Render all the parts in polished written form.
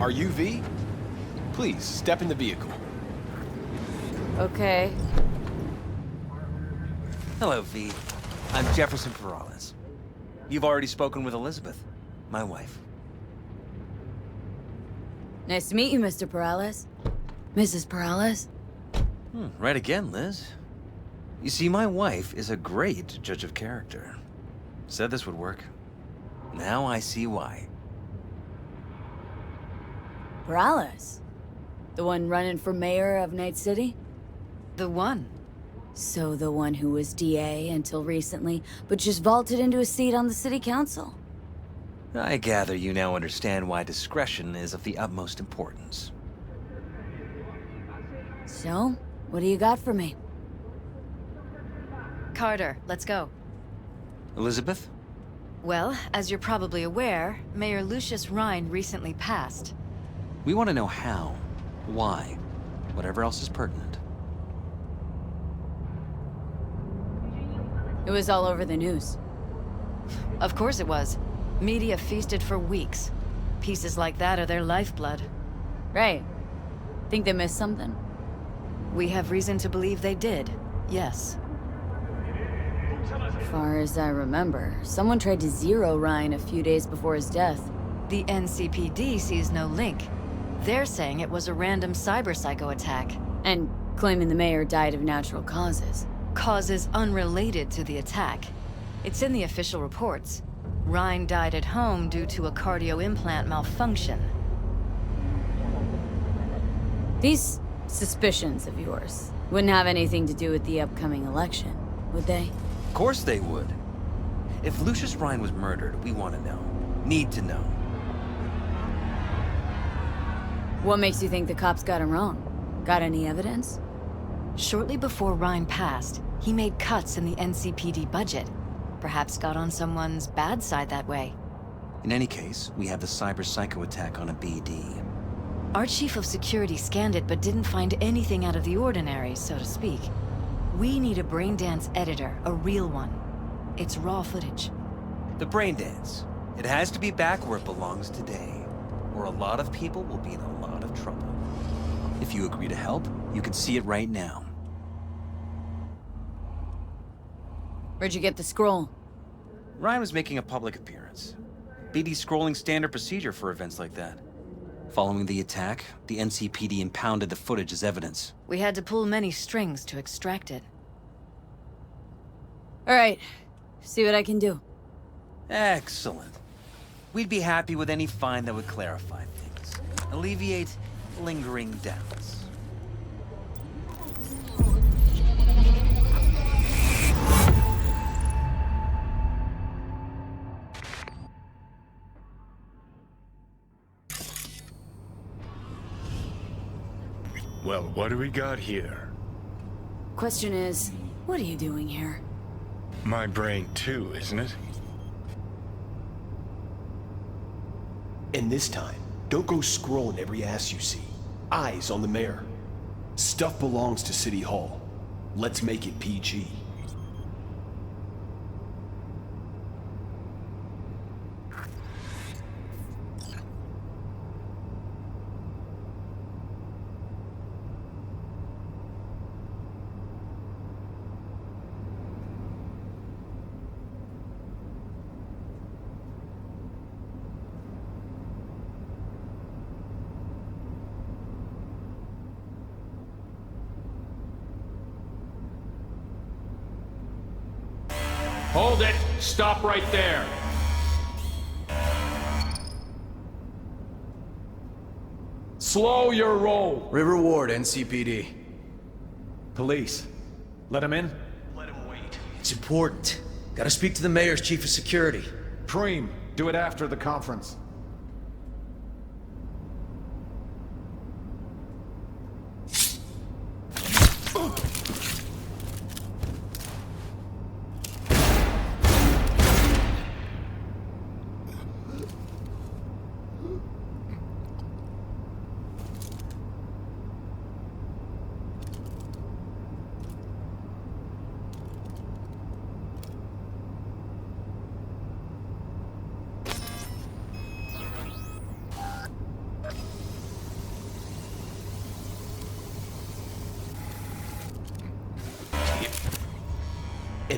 Are you V? Please, step in the vehicle. Okay. Hello, V. I'm Jefferson Peralez. You've already spoken with Elizabeth, my wife. Nice to meet you, Mr. Peralez. Mrs. Peralez? Right again, Liz. You see, my wife is a great judge of character. Said this would work. Now I see why. Peralez? The one running for mayor of Night City? The one. So the one who was DA until recently, but just vaulted into a seat on the city council. I gather you now understand why discretion is of the utmost importance. So, what do you got for me? Carter, let's go. Elizabeth? Well, as you're probably aware, Mayor Lucius Rhine recently passed. We want to know how, why, whatever else is pertinent. It was all over the news. Of course it was. Media feasted for weeks. Pieces like that are their lifeblood. Right. Think they missed something? We have reason to believe they did, yes. Far as I remember, someone tried to zero Ryan a few days before his death. The NCPD sees no link. They're saying it was a random cyber-psycho attack. And claiming the mayor died of natural causes. Causes unrelated to the attack. It's in the official reports. Ryan died at home due to a cardio implant malfunction. These suspicions of yours wouldn't have anything to do with the upcoming election, would they? Of course they would. If Lucius Rhine was murdered, we want to know. Need to know. What makes you think the cops got him wrong? Got any evidence? Shortly before Ryan passed, he made cuts in the NCPD budget. Perhaps got on someone's bad side that way. In any case, we have the cyber-psycho attack on a BD. Our chief of security scanned it but didn't find anything out of the ordinary, so to speak. We need a braindance editor, a real one. It's raw footage. The braindance. It has to be back where it belongs today, or a lot of people will be in a lot of trouble. If you agree to help, you can see it right now. Where'd you get the scroll? Ryan was making a public appearance. BD scrolling standard procedure for events like that. Following the attack, the NCPD impounded the footage as evidence. We had to pull many strings to extract it. All right, see what I can do. Excellent. We'd be happy with any find that would clarify things, alleviate lingering doubts. Well, what do we got here? Question is, what are you doing here? My brain too, isn't it? And this time, don't go scrolling every ass you see. Eyes on the mayor. Stuff belongs to City Hall. Let's make it PG. Hold it! Stop right there! Slow your roll! River Ward, NCPD. Police. Let him in? Let him wait. It's important. Gotta speak to the mayor's chief of security. Preem, do it after the conference.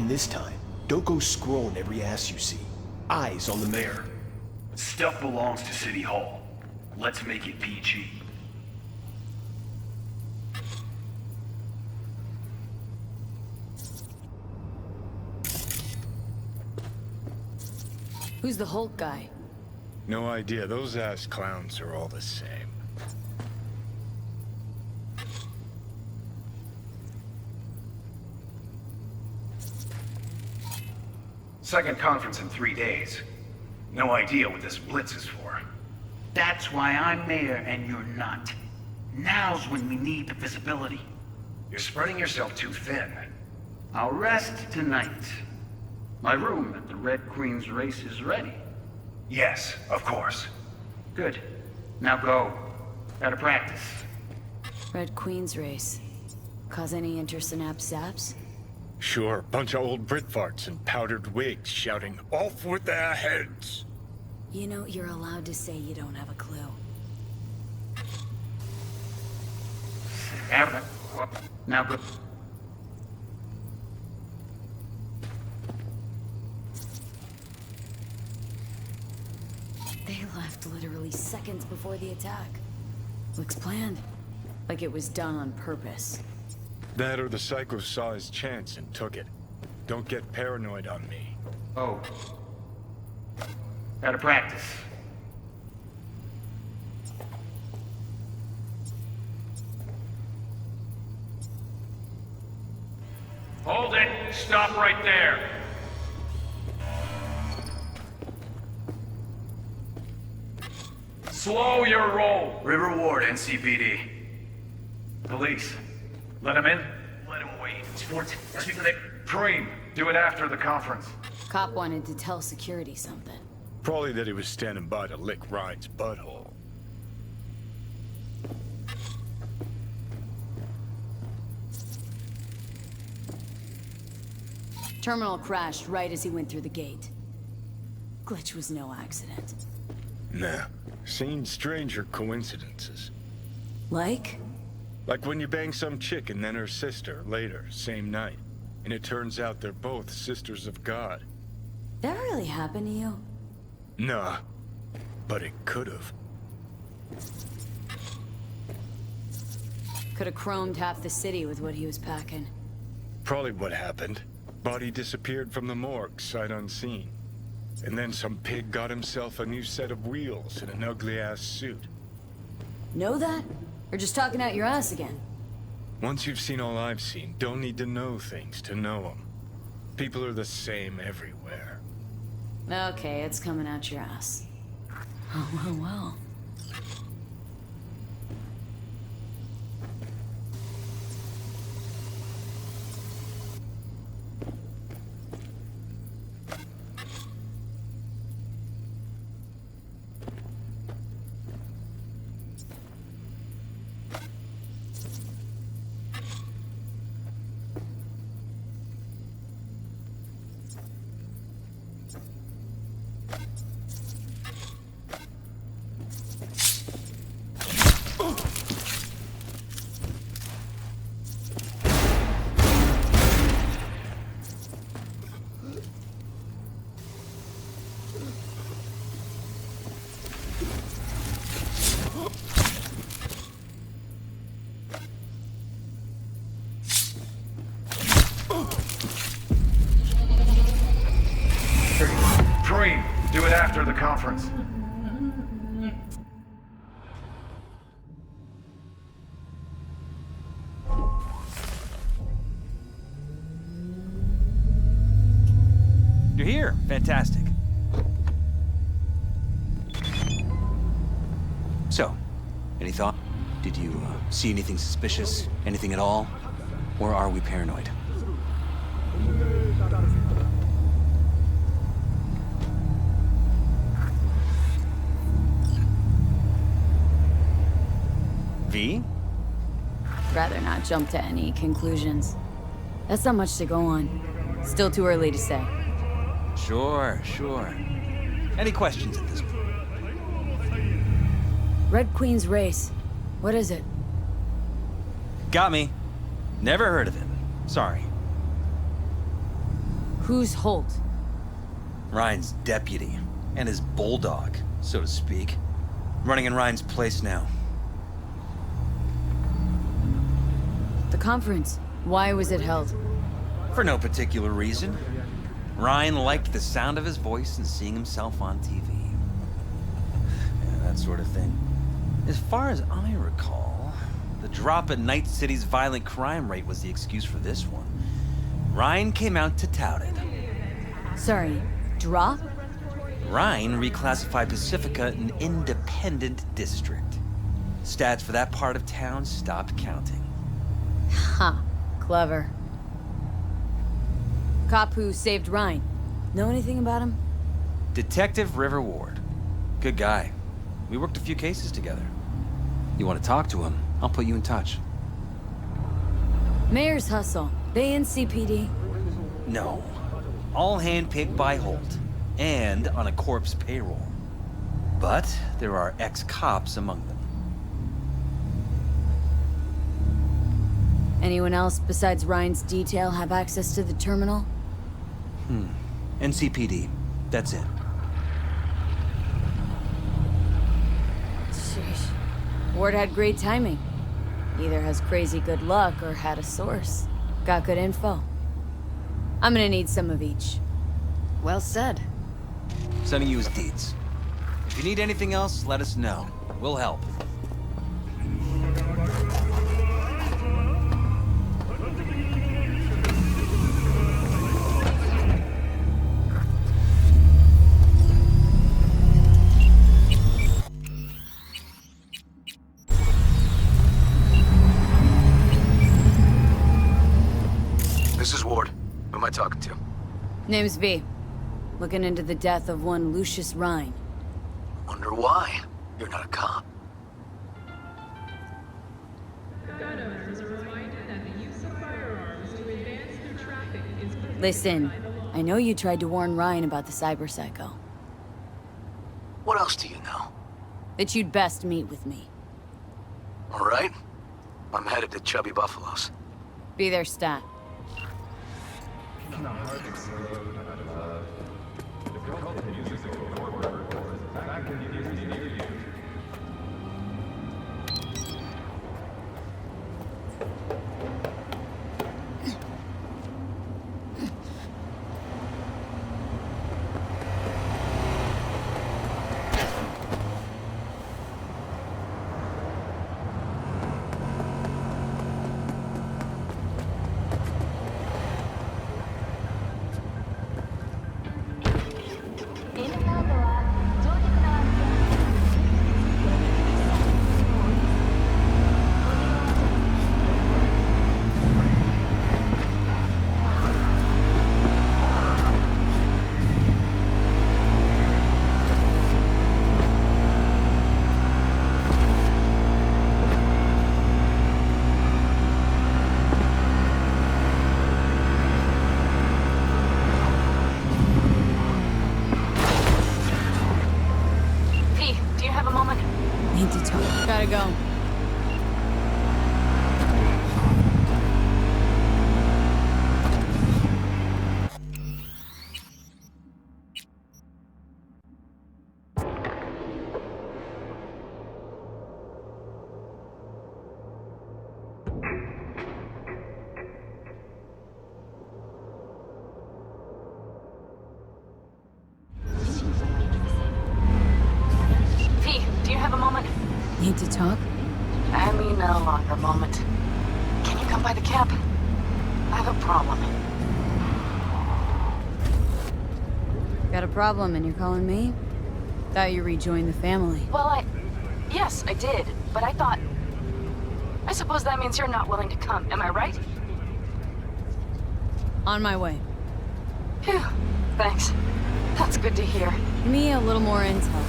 And this time, don't go scrolling every ass you see. Eyes on the mayor. Stuff belongs to City Hall. Let's make it PG. Who's the Hulk guy? No idea. Those ass clowns are all the same. Second conference in 3 days. No idea what this blitz is for. That's why I'm mayor and you're not. Now's when we need the visibility. You're spreading yourself too thin. I'll rest tonight. My room at the Red Queen's race is ready. Yes, of course. Good. Now go. Gotta practice. Red Queen's race. Cause any intersynapse zaps? Sure, bunch of old Brit farts in powdered wigs shouting, "Off with their heads!" You know, you're allowed to say you don't have a clue. Now go. They left literally seconds before the attack. Looks planned. Like it was done on purpose. That or the psycho saw his chance and took it. Don't get paranoid on me. Oh. Gotta practice. Hold it! Stop right there! Slow your roll! River Ward, NCPD. Police, let him in? Let him wait. Sports, speak to the... Preem, do it after the conference. Cop wanted to tell security something. Probably that he was standing by to lick Ryan's butthole. Terminal crashed right as he went through the gate. Glitch was no accident. Nah, seen stranger coincidences. Like? Like when you bang some chick and then her sister later, same night. And it turns out they're both sisters of God. That really happened to you? Nah, but it could've. Could have chromed half the city with what he was packing. Probably what happened. Body disappeared from the morgue, sight unseen. And then some pig got himself a new set of wheels and an ugly-ass suit. Know that? Or just talking out your ass again? Once you've seen all I've seen, don't need to know things to know them. People are the same everywhere. Okay, it's coming out your ass. Oh, well. Preem, do it after the conference. You're here. Fantastic. So, any thought? Did you see anything suspicious? Anything at all? Or are we paranoid? V? Rather not jump to any conclusions. That's not much to go on. Still too early to say. Sure. Any questions at this point? Red Queen's race. What is it? Got me. Never heard of it. Sorry. Who's Holt? Ryan's deputy, and his bulldog, so to speak. Running in Ryan's place now. The conference. Why was it held? For no particular reason. Ryan liked the sound of his voice and seeing himself on TV. Yeah, that sort of thing. As far as I recall, the drop in Night City's violent crime rate was the excuse for this one. Ryan came out to tout it. Sorry, drop? Ryan reclassified Pacifica an independent district. Stats for that part of town stopped counting. Ha, clever. Cop who saved Ryan. Know anything about him? Detective River Ward. Good guy. We worked a few cases together. You want to talk to him? I'll put you in touch. Mayor's hustle. They in CPD? No. All handpicked by Holt. And on a corpse payroll. But there are ex-cops among them. Anyone else besides Ryan's detail have access to the terminal? NCPD. That's it. Sheesh. Ward had great timing. Either has crazy good luck or had a source. Got good info. I'm gonna need some of each. Well said. Sending you his deeds. If you need anything else, let us know. We'll help. This is Ward. Who am I talking to? Name's V. Looking into the death of one Lucius Ryan. Wonder why. You're not a cop. Listen, I know you tried to warn Ryan about the cyberpsycho. What else do you know? That you'd best meet with me. All right. I'm headed to Chubby Buffalo's. Be there, stat. Gotta go. Need to talk? I mean, no longer moment. Can you come by the camp? I have a problem. Got a problem and you're calling me? Thought you rejoined the family. Well, yes, I did. But I thought... I suppose that means you're not willing to come, am I right? On my way. Phew, thanks. That's good to hear. Give me a little more intel.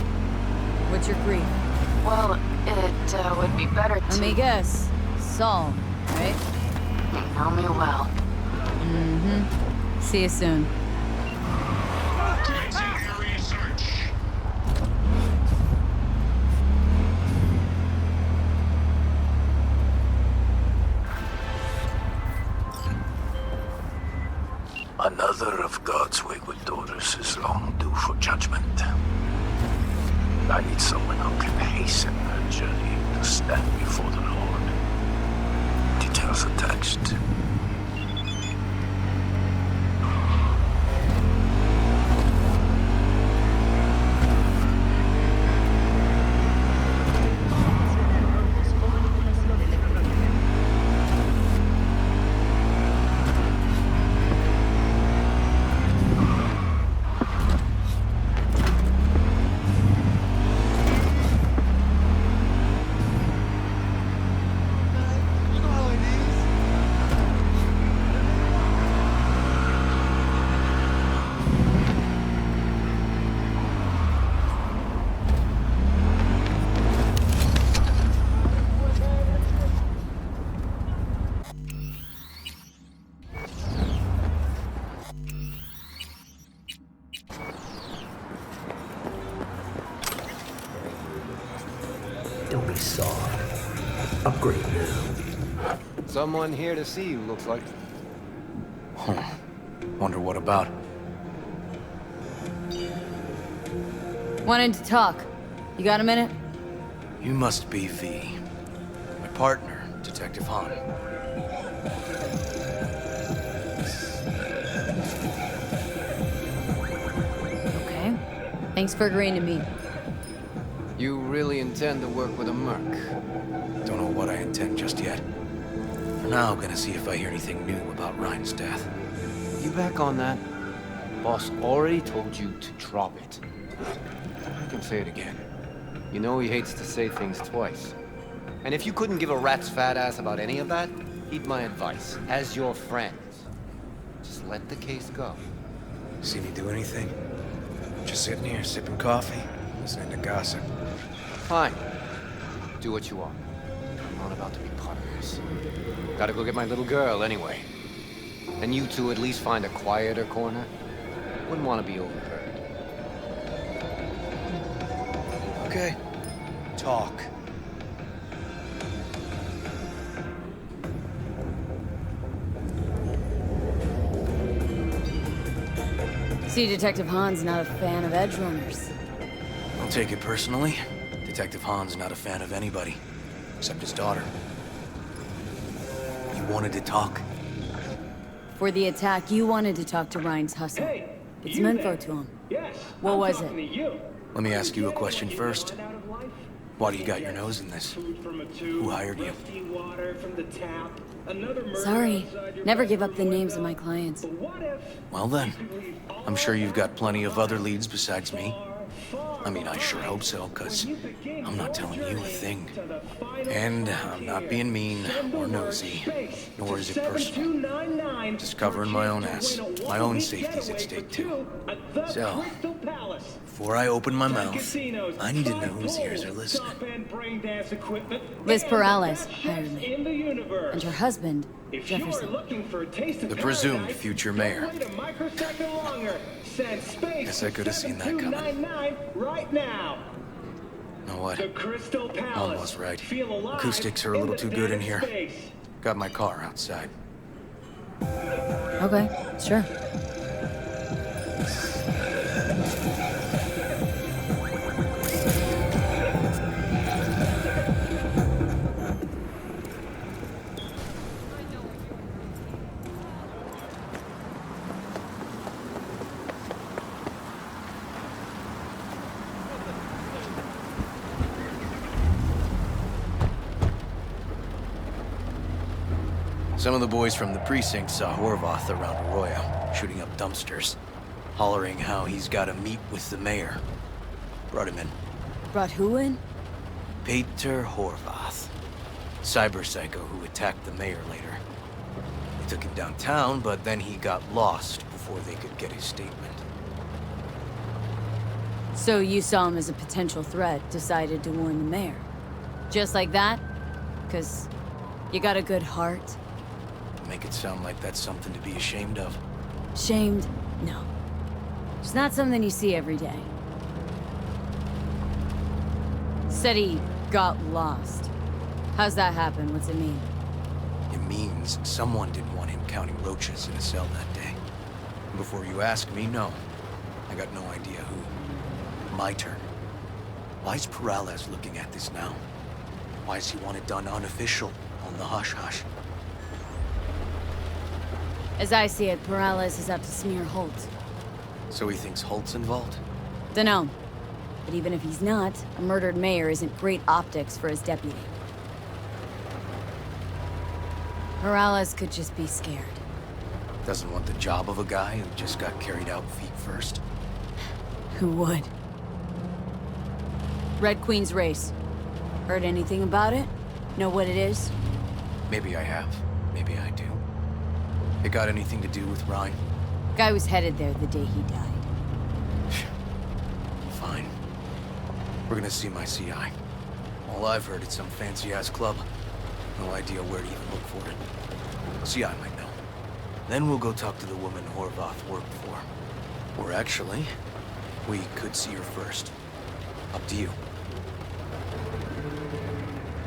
What's your grief? Well, it would be better to... Let me guess. Saul, right? You know me well. Mm-hmm. See you soon. Another of God's way with daughters is long due for judgment. I need someone who can hasten her journey to stand before the Lord. Details attached. Don't be soft. Upgrade now. Someone here to see you, looks like. Huh. Wonder what about? Wanted to talk. You got a minute? You must be V. My partner, Detective Han. Okay. Thanks for agreeing to meet. You really intend to work with a merc? Don't know what I intend just yet. For now, gonna see if I hear anything new about Ryan's death. You back on that? Boss already told you to drop it. I can say it again. You know he hates to say things twice. And if you couldn't give a rat's fat ass about any of that, heed my advice. As your friend, just let the case go. See me do anything? Just sitting here, sipping coffee, listening to gossip. Fine. Do what you want. I'm not about to be part of this. Gotta go get my little girl anyway. And you two at least find a quieter corner. Wouldn't want to be overheard. Okay. Talk. See, Detective Han's not a fan of edge runners. Don't take it personally. Detective Han's not a fan of anybody, except his daughter. You wanted to talk? For the attack, you wanted to talk to Ryan's hustle. Get some info to him. What was it? Let me ask you a question first. Why do you got your nose in this? Who hired you? Sorry. Never give up the names of my clients. Well then, I'm sure you've got plenty of other leads besides me. I mean, I sure hope so, because I'm not telling you a thing. And I'm not being mean or nosy, nor is it personal. Just covering my own ass. My own safety's at stake, too. So, before I open my mouth, I need to know whose ears are listening. Liz Peralez hired me. And her husband, Jefferson. The presumed future mayor. Guess I could have seen that coming. Know what? Mom was right. Acoustics are a little too good in here. Got my car outside. Okay, sure. Some of the boys from the precinct saw Horvath around Arroyo, shooting up dumpsters, hollering how he's got to meet with the mayor. Brought him in. Brought who in? Peter Horvath. Cyber psycho who attacked the mayor later. They took him downtown, but then he got lost before they could get his statement. So you saw him as a potential threat, decided to warn the mayor. Just like that? 'Cause you got a good heart? Make it sound like that's something to be ashamed of. Shamed? No. It's not something you see every day. Said he got lost. How's that happen? What's it mean? It means someone didn't want him counting roaches in a cell that day. Before you ask me, no. I got no idea who. My turn. Why is Peralez looking at this now? Why does he want it done unofficial, on the hush-hush? As I see it, Peralez is out to smear Holt. So he thinks Holt's involved? Dunno. But even if he's not, a murdered mayor isn't great optics for his deputy. Peralez could just be scared. Doesn't want the job of a guy who just got carried out feet first. Who would? Red Queen's race. Heard anything about it? Know what it is? Maybe I have. Maybe I do. It got anything to do with Ryan? Guy was headed there the day he died. Fine. We're gonna see my CI. All I've heard is some fancy-ass club. No idea where to even look for it. CI might know. Then we'll go talk to the woman Horvath worked for. Or actually, we could see her first. Up to you.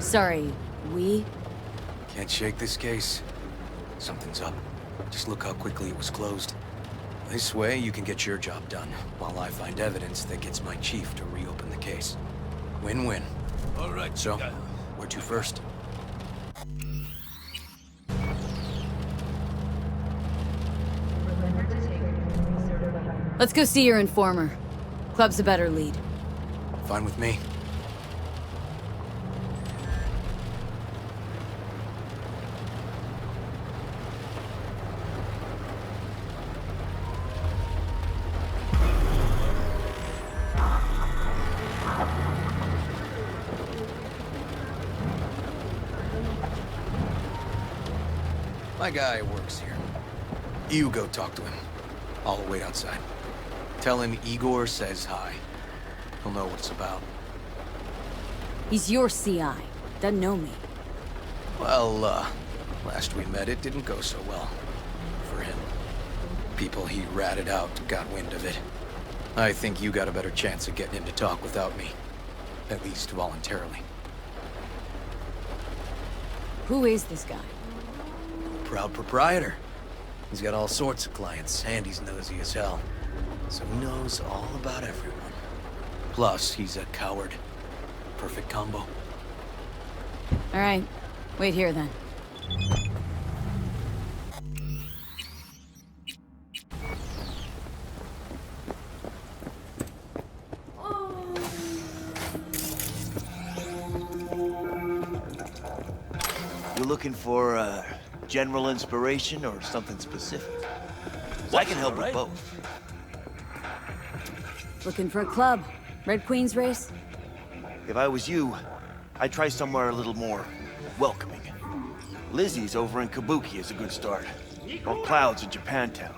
Sorry, we? Can't shake this case. Something's up. Just look how quickly it was closed. This way, you can get your job done, while I find evidence that gets my chief to reopen the case. Win-win. All right. So, where to first? Let's go see your informer. Club's a better lead. Fine with me. My guy works here. You go talk to him. I'll wait outside. Tell him Igor says hi. He'll know what it's about. He's your CI. Doesn't know me. Well, last we met it didn't go so well. For him. People he ratted out got wind of it. I think you got a better chance of getting him to talk without me. At least voluntarily. Who is this guy? Proud proprietor. He's got all sorts of clients, and he's nosy as hell. So he knows all about everyone. Plus, he's a coward. Perfect combo. All right. Wait here, then. You looking for, general inspiration or something specific? 'Cause I can help with both. Looking for a club. Red Queen's race? If I was you, I'd try somewhere a little more welcoming. Lizzie's over in Kabuki is a good start. Or Cloud's in Japantown.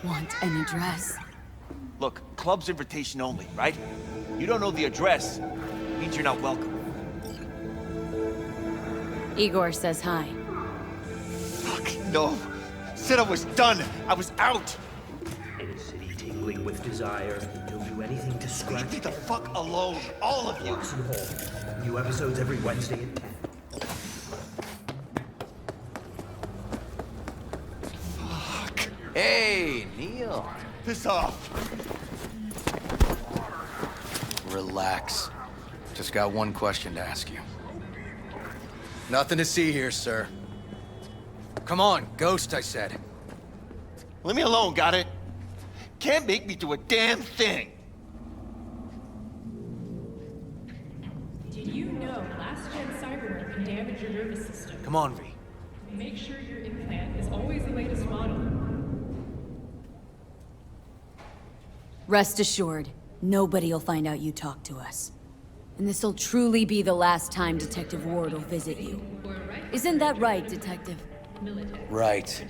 Want an address? Look, club's invitation only, right? You don't know the address, means you're not welcome. Igor says hi. Fuck, no. Said I was done. I was out. In a city tingling with desire, you'll do anything to scratch. Leave me the fuck alone, all of you. Oxen Hall. New episodes every Wednesday at 10. Fuck. Hey, Neil. Piss off. Relax. Just got one question to ask you. Nothing to see here, sir. Come on, ghost, I said. Leave me alone, got it? Can't make me do a damn thing. Did you know last-gen cyberware can damage your nervous system? Come on, V. Make sure your implant is always the latest model. Rest assured, nobody'll find out you talked to us. And this'll truly be the last time Detective Ward will visit you. Isn't that right, Detective? Right.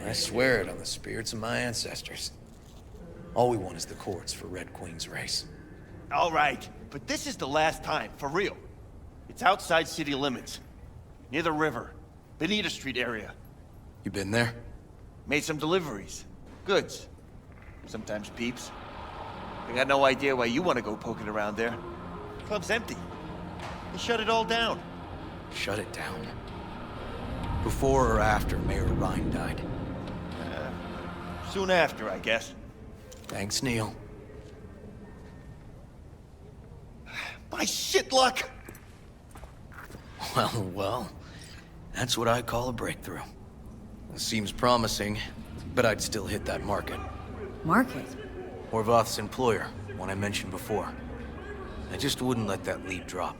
I swear it on the spirits of my ancestors. All we want is the courts for Red Queen's race. All right, but this is the last time, for real. It's outside city limits. Near the river. Benita Street area. You been there? Made some deliveries. Goods. Sometimes peeps. I got no idea why you want to go poking around there. Club's empty. They shut it all down. Shut it down? Before or after Mayor Ryan died? Soon after, I guess. Thanks, Neil. My shit luck! Well, that's what I call a breakthrough. It seems promising, but I'd still hit that market. Market? Horvath's employer, one I mentioned before. I just wouldn't let that lead drop.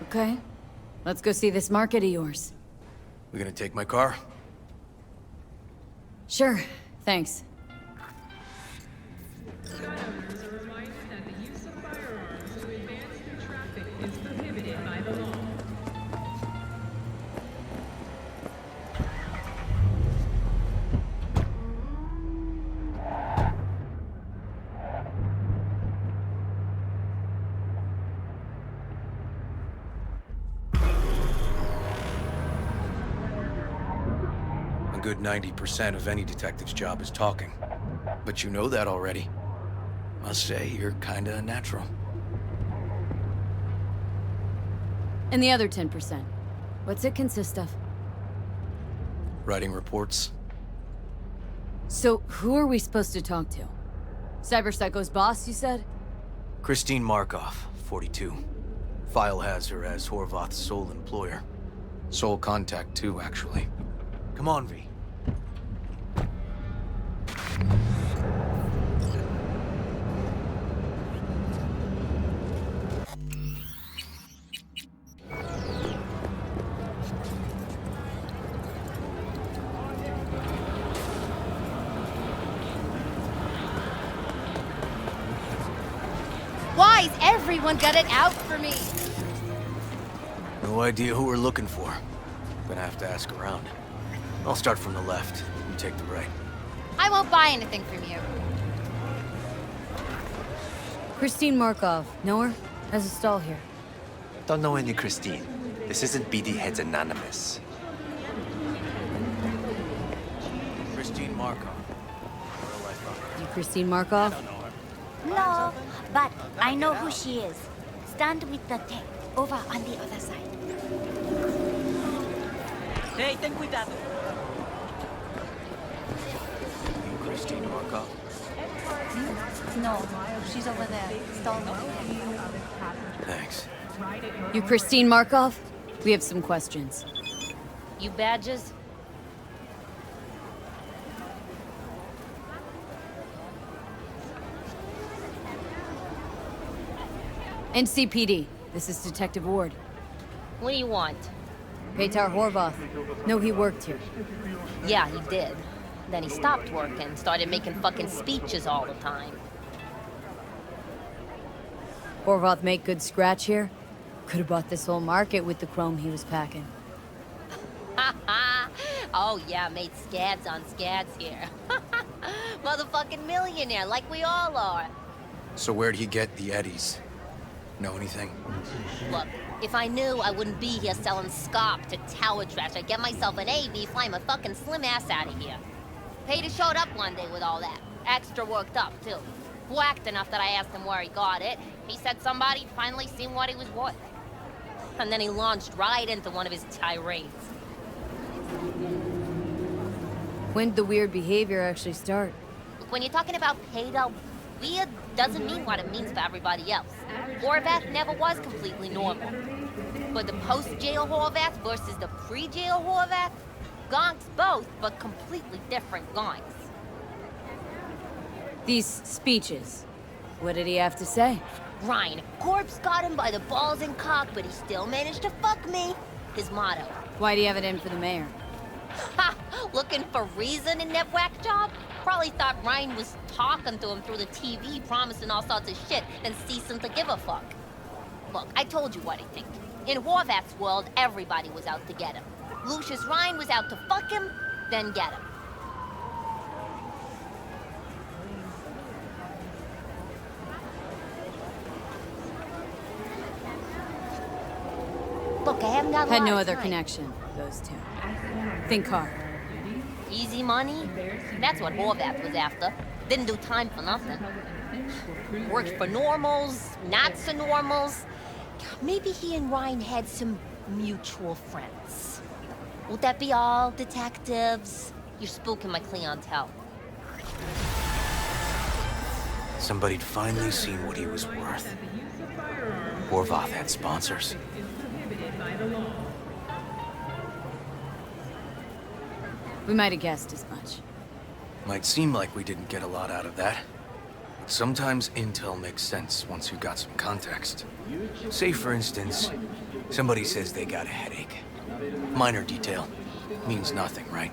Okay. Let's go see this market of yours. We gonna take my car? Sure. Thanks. A good 90% of any detective's job is talking. But you know that already. Must say, you're kinda natural. And the other 10%? What's it consist of? Writing reports. So, who are we supposed to talk to? Cyberpsycho's boss, you said? Christine Markov, 42. File has her as Horvath's sole employer. Sole contact, too, actually. Come on, V. Why's everyone got it out for me? No idea who we're looking for. Gonna have to ask around. I'll start from the left. You take the right. I won't buy anything from you. Christine Markov. Know her? Has a stall here. Don't know any Christine. This isn't BD Heads Anonymous. Christine Markov. You Christine Markov? No, but I know who she is. Stand with the tech, over on the other side. Hey, ten cuidado. You Christine Markov? No, she's over there. Stall. Thanks. You Christine Markov? We have some questions. You badges? NCPD. This is Detective Ward. What do you want? Petar Horvath. No, he worked here. Yeah, he did. Then he stopped working, started making fucking speeches all the time. Horvath make good scratch here? Could have bought this whole market with the chrome he was packing. Oh yeah, made scads on scads here. Motherfucking millionaire, like we all are. So where'd he get the eddies? Know anything? Look, if I knew, I wouldn't be here selling scop to tower trash. I'd get myself an AV, fly my fucking slim ass out of here. Pater showed up one day with all that. Extra worked up, too. Whacked enough that I asked him where he got it. He said somebody finally seen what he was worth. And then he launched right into one of his tirades. When'd the weird behavior actually start? Look, when you're talking about Peter, weird doesn't mean what it means for everybody else. Horvath never was completely normal. But the post-jail Horvath versus the pre-jail Horvath, gonks both, but completely different gonks. These speeches. What did he have to say? Ryan, corpse got him by the balls and cock, but he still managed to fuck me. His motto. Why'd he have it in for the mayor? Ha! Looking for reason in that whack job? Probably thought Ryan was talking to him through the TV, promising all sorts of shit, and ceasing to give a fuck. Look, I told you what I think. In Horvath's world, everybody was out to get him. Lucius Ryan was out to fuck him, then get him. Look, I haven't got a Had lot no of other time. connection, those two. Think hard. Easy money? That's what Horvath was after. Didn't do time for nothing. Worked for normals, not so normals. Maybe he and Ryan had some mutual friends. Would that be all, detectives? You're spooking my clientele. Somebody'd finally seen what he was worth. Horvath had sponsors. We might have guessed as much. Might seem like we didn't get a lot out of that. But sometimes intel makes sense once you got some context. Say, for instance, somebody says they got a headache. Minor detail. Means nothing, right?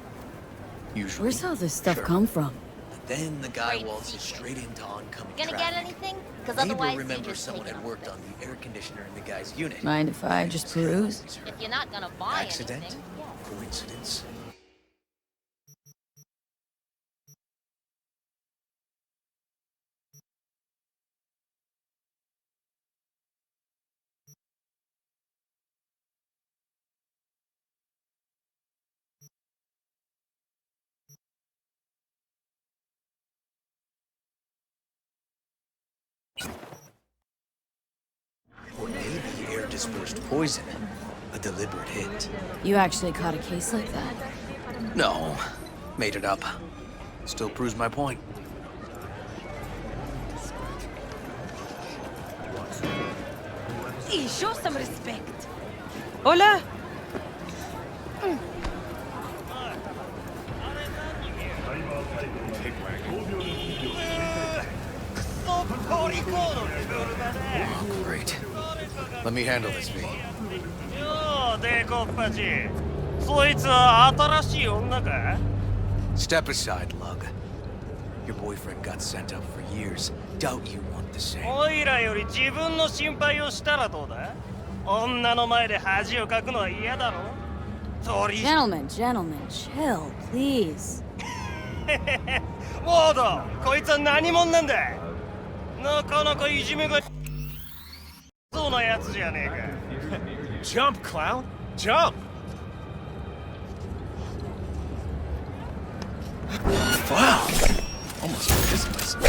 Usually. Where's all this stuff come from? But then the guy waltzes straight into oncoming Gonna traffic. get anything? Because Neighbor otherwise, remembers someone had worked on the air conditioner in the guy's unit. Mind if I just peruse? If you're not gonna buy Accident? anything, yeah. Coincidence? Or maybe air dispersed poison. A deliberate hit. You actually caught a case like that? No. Made it up. Still proves my point. Hey, show some respect. Hola! Oh, great. Let me handle this, V. Step aside, Lug. Your boyfriend got sent up for years. Doubt you want the same. Gentlemen, gentlemen, chill, please. Jump, clown! Jump! Wow! Almost pissed myself.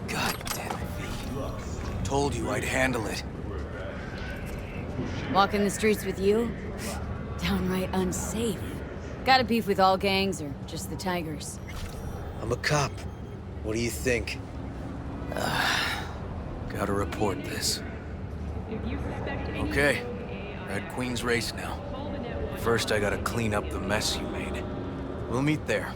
God damn it, V. Told you I'd handle it. Walking the streets with you? Downright unsafe. Got a beef with all gangs or just the Tigers? I'm a cop. What do you think? Gotta report this. Okay. Red Queen's race now. First, I gotta clean up the mess you made. We'll meet there.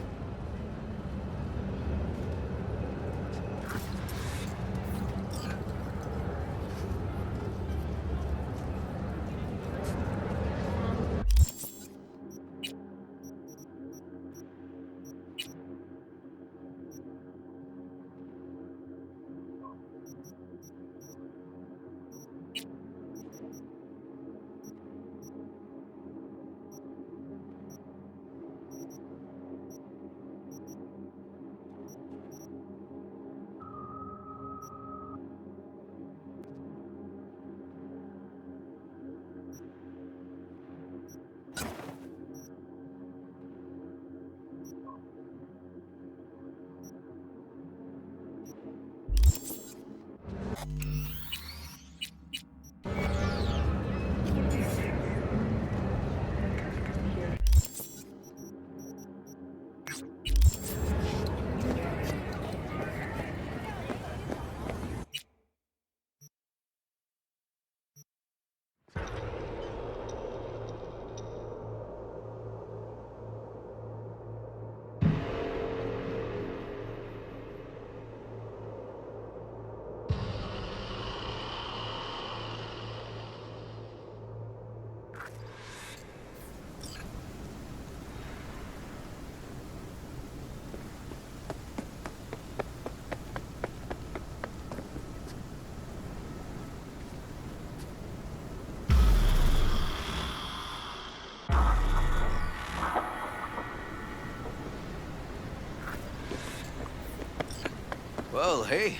Well, hey.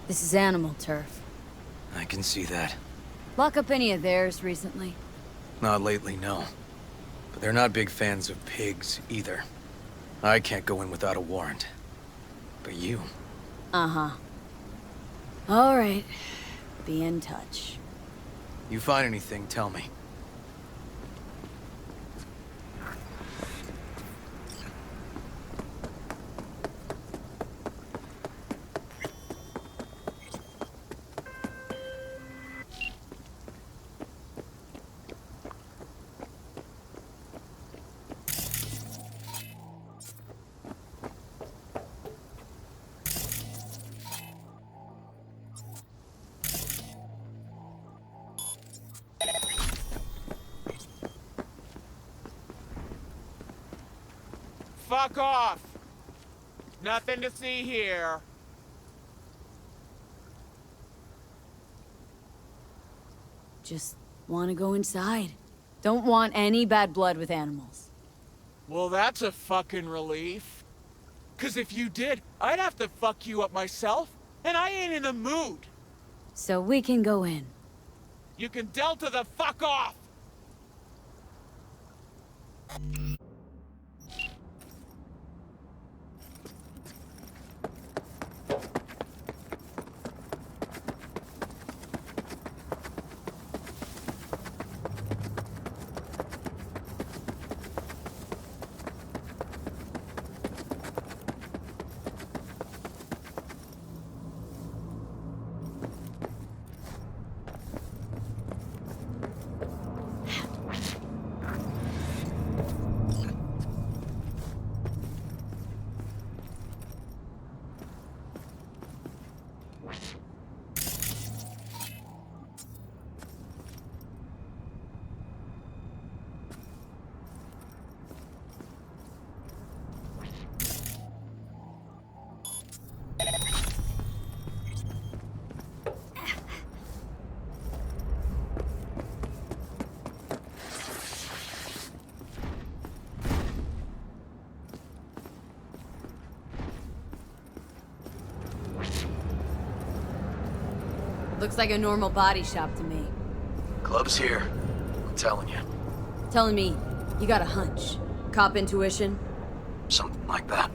This is animal turf. I can see that. Lock up any of theirs recently? Not lately, no. But they're not big fans of pigs, either. I can't go in without a warrant. But you... Uh-huh. All right. Be in touch. You find anything, tell me. Fuck off! Nothing to see here. Just want to go inside. Don't want any bad blood with animals. Well, that's a fucking relief. 'Cause if you did, I'd have to fuck you up myself, and I ain't in the mood. So we can go in. You can delta the fuck off! Looks like a normal body shop to me. Club's here. I'm telling you. Telling me you got a hunch. Cop intuition? Something like that.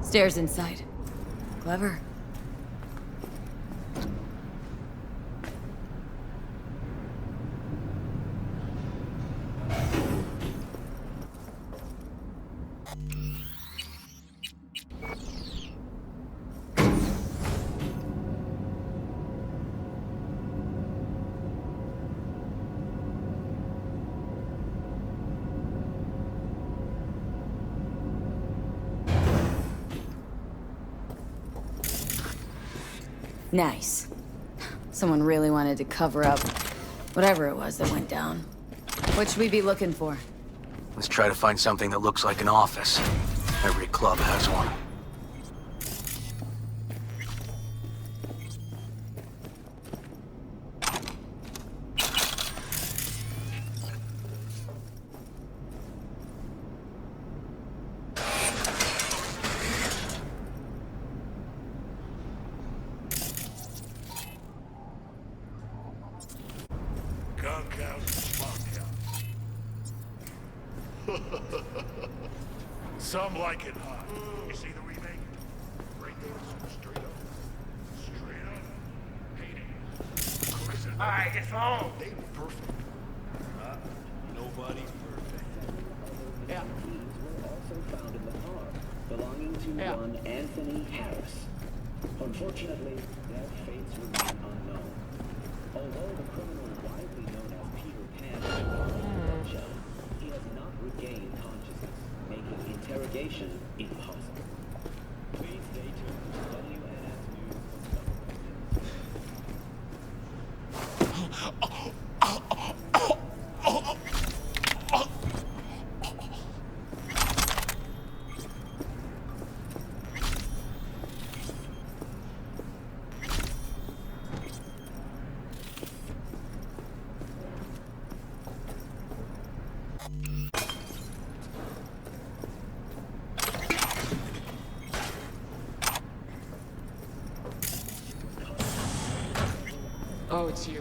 Stairs inside. Clever. Nice. Someone really wanted to cover up whatever it was that went down. What should we be looking for? Let's try to find something that looks like an office. Every club has one. Some like it hot. You see the remake? Braindance, straight up. Straight up. Hate it. Alright, it's home. They were perfect. Nobody's perfect. Yeah. Keys were also found in the car, belonging to one Anthony Harris. Unfortunately, their fates remain unknown. Although the criminal widely known as Peter Pan he has not regained consciousness, making interrogation impossible. Please stay tuned to WNS News. Oh, it's you.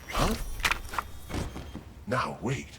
Huh? Now, wait.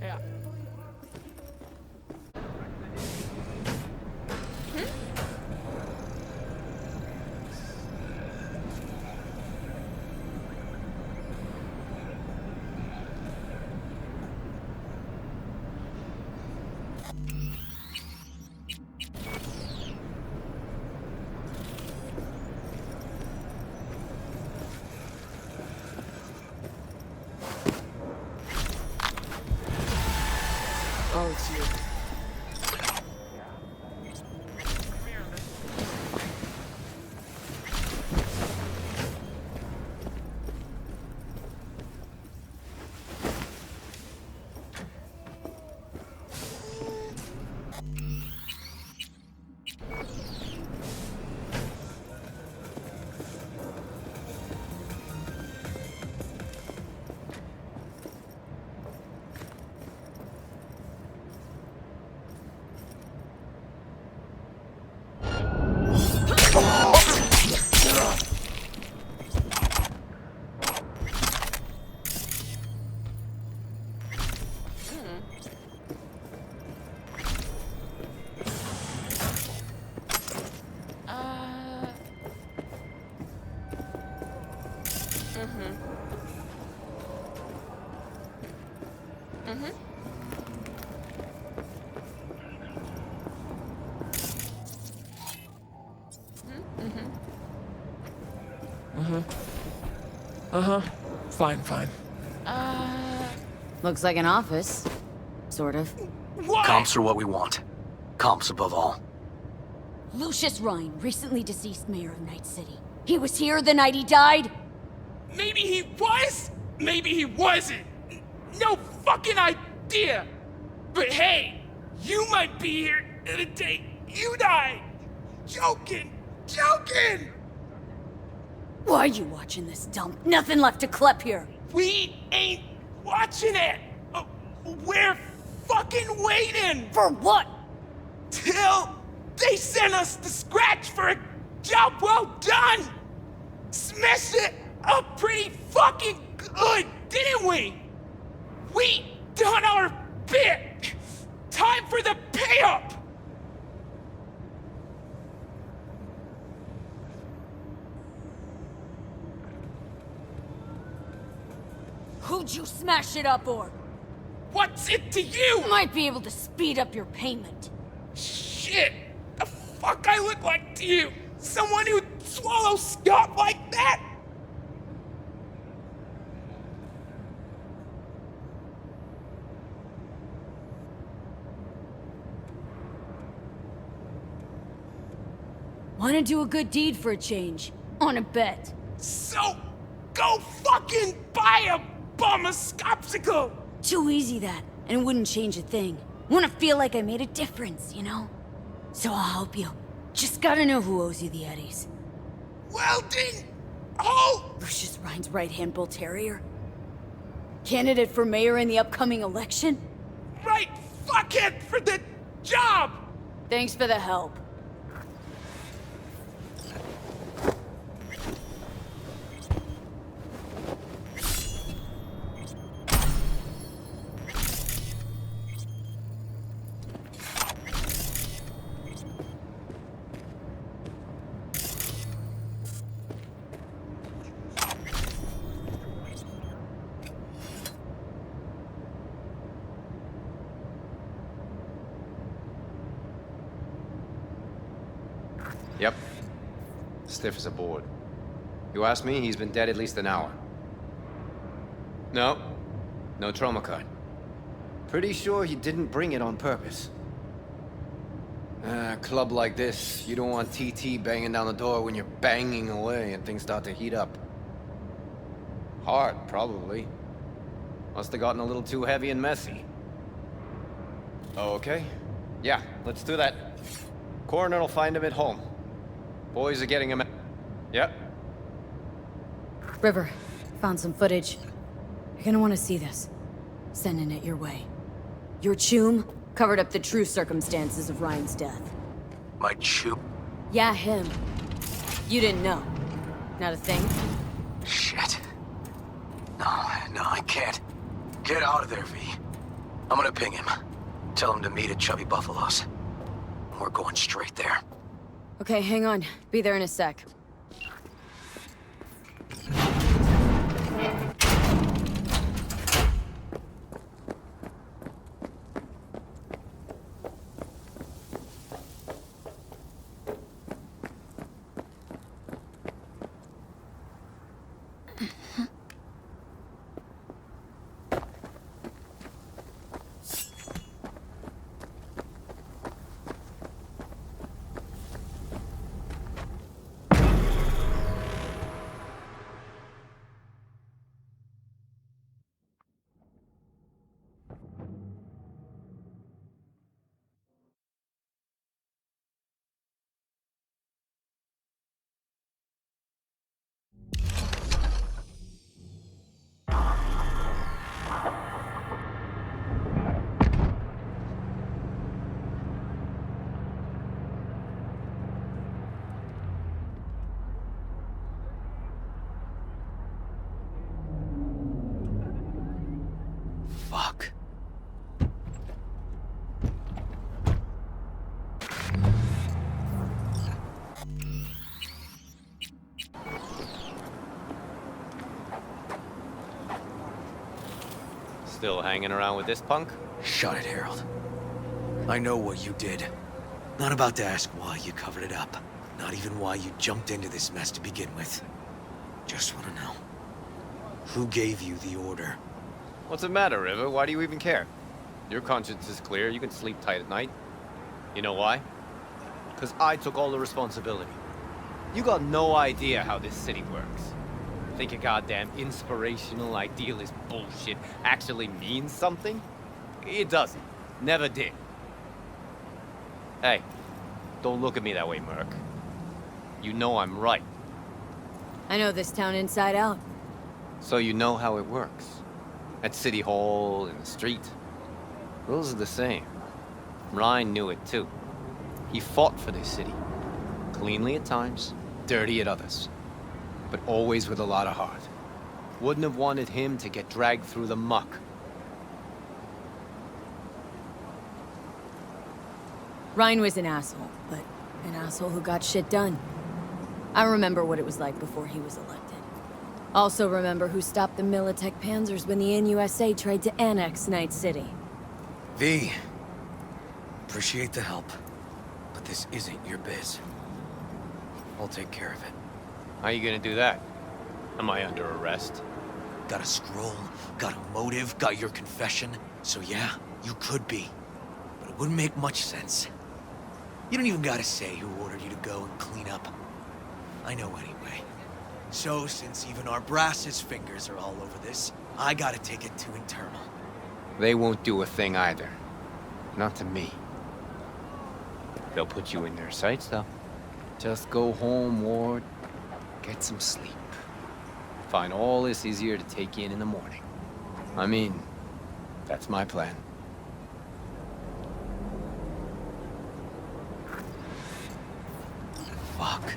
Yeah. Oh, it's you. Fine, fine. Looks like an office. Sort of. What? Comps are what we want. Comps above all. Lucius Ryan, recently deceased mayor of Night City. He was here the night he died? Maybe he was, maybe he wasn't. No fucking idea. But hey, you might be here the day you died. Joking. Why are you watching this dump? Nothing left to clip here. We ain't watching it. We're fucking waiting. For what? Till they send us the scratch for a job well done. Smashed it up pretty fucking good, didn't we? We done our bit. Time for the pay-up. Who'd you smash it up for? What's it to you? Might be able to speed up your payment. Shit! The fuck I look like to you? Someone who'd swallow Scott like that? Wanna do a good deed for a change? On a bet. So, go fucking buy a bummer-scopsicle! Too easy that, and it wouldn't change a thing. Wanna feel like I made a difference, you know? So I'll help you. Just gotta know who owes you the eddies. Well then, hold! Lucius Rhine's right-hand bull terrier? Candidate for mayor in the upcoming election? Right fuckhead for the job! Thanks for the help. Yep. Stiff as a board. You ask me, he's been dead at least an hour. No. No trauma card. Pretty sure he didn't bring it on purpose. A club like this, you don't want TT banging down the door when you're banging away and things start to heat up. Hard, probably. Must have gotten a little too heavy and messy. Okay. Yeah, let's do that. Coroner will find him at home. Boys are getting him. Yep. River, found some footage. You're gonna want to see this. Sending it your way. Your choom covered up the true circumstances of Ryan's death. My choom? Yeah, him. You didn't know. Not a thing? Shit. No, I can't. Get out of there, V. I'm gonna ping him. Tell him to meet at Chubby Buffalo's. We're going straight there. Okay, hang on. Be there in a sec. Fuck. Still hanging around with this punk? Shut it, Harold. I know what you did. Not about to ask why you covered it up. Not even why you jumped into this mess to begin with. Just want to know. Who gave you the order? What's the matter, River? Why do you even care? Your conscience is clear. You can sleep tight at night. You know why? Because I took all the responsibility. You got no idea how this city works. Think a goddamn inspirational, idealist bullshit actually means something? It doesn't. Never did. Hey, don't look at me that way, Merc. You know I'm right. I know this town inside out. So you know how it works. At City Hall, in the street. Rules are the same. Ryan knew it too. He fought for this city. Cleanly at times, dirty at others. But always with a lot of heart. Wouldn't have wanted him to get dragged through the muck. Ryan was an asshole, but an asshole who got shit done. I remember what it was like before he was elected. Also remember who stopped the Militech Panzers when the NUSA tried to annex Night City. V. Appreciate the help, but this isn't your biz. I'll take care of it. How you gonna do that? Am I under arrest? Got a scroll, got a motive, got your confession. So yeah, you could be. But it wouldn't make much sense. You don't even gotta say who ordered you to go and clean up. I know anyway. So, since even our brass's fingers are all over this, I gotta take it to internal. They won't do a thing either. Not to me. They'll put you in their sights, though. Just go home, Ward. Get some sleep. Find all this easier to take in the morning. I mean, that's my plan. Fuck.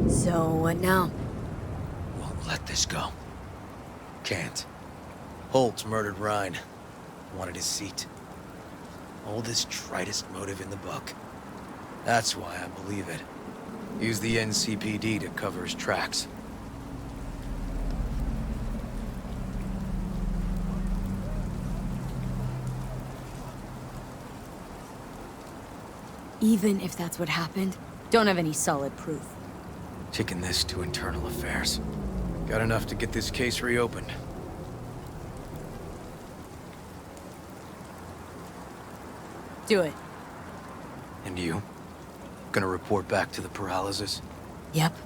So, what now? Won't let this go. Can't. Holtz murdered Ryan. Wanted his seat. Oldest, tritest motive in the book. That's why I believe it. Use the NCPD to cover his tracks. Even if that's what happened, don't have any solid proof. Kicking this to internal affairs. Got enough to get this case reopened. Do it. And you? Gonna report back to the Peralezes? Yep.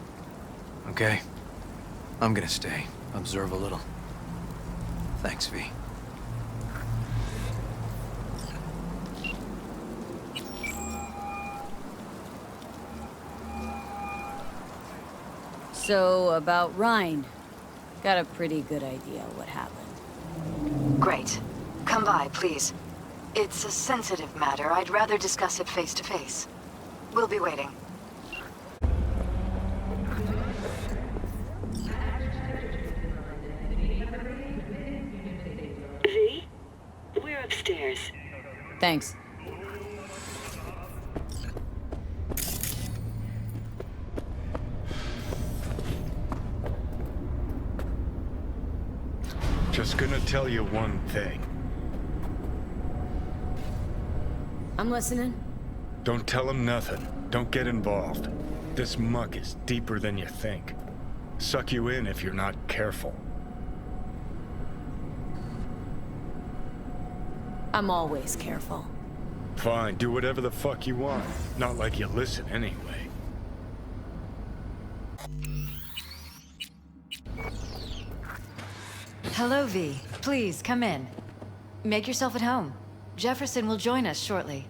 Okay. I'm gonna stay. Observe a little. Thanks, V. So, about Ryan. Got a pretty good idea what happened. Great. Come by, please. It's a sensitive matter. I'd rather discuss it face to face. We'll be waiting. V? We're upstairs. Thanks. Just gonna tell you one thing. I'm listening. Don't tell him nothing. Don't get involved. This muck is deeper than you think. Suck you in if you're not careful. I'm always careful. Fine, do whatever the fuck you want. Not like you listen anyway. Hello, V. Please, come in. Make yourself at home. Jefferson will join us shortly.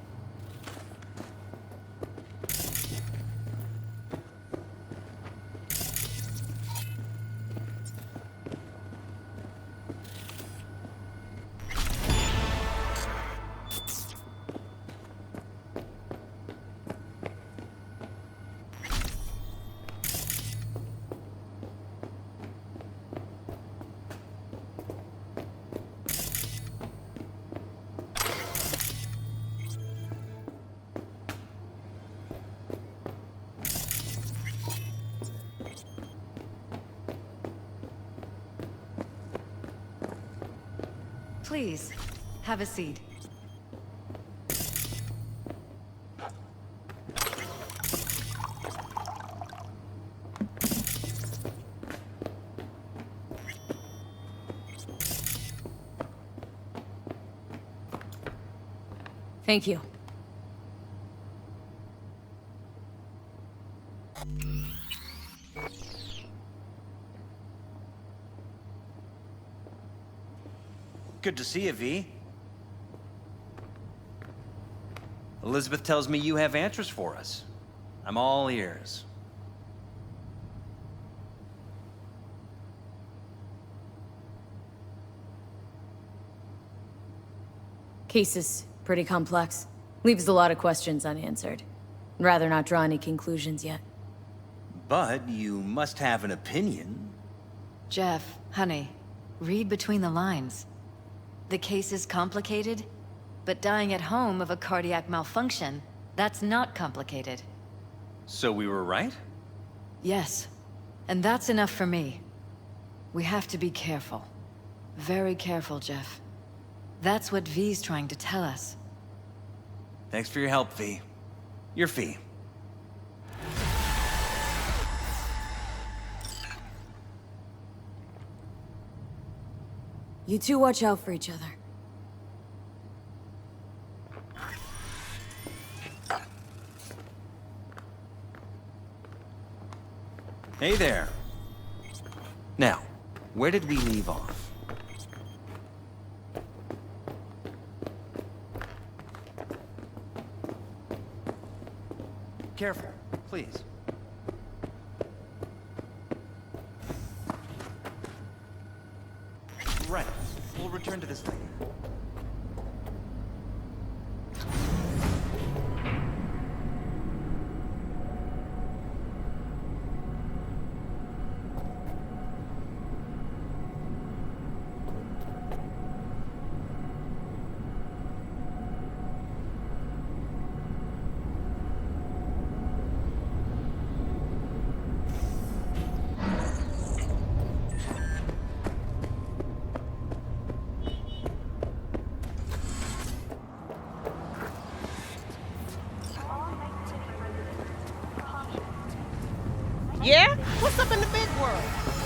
Please, have a seat. Thank you. Good to see you, V. Elizabeth tells me you have answers for us. I'm all ears. Case is pretty complex. Leaves a lot of questions unanswered. I'd rather not draw any conclusions yet. But you must have an opinion. Jeff, honey, read between the lines. The case is complicated, but dying at home of a cardiac malfunction, that's not complicated. So we were right? Yes, and that's enough for me. We have to be careful. Very careful, Jeff. That's what V's trying to tell us. Thanks for your help, V. Your fee. You two watch out for each other. Hey there. Now, where did we leave off? Careful, please. Right. We'll return to this later. Yeah? What's up in the big world?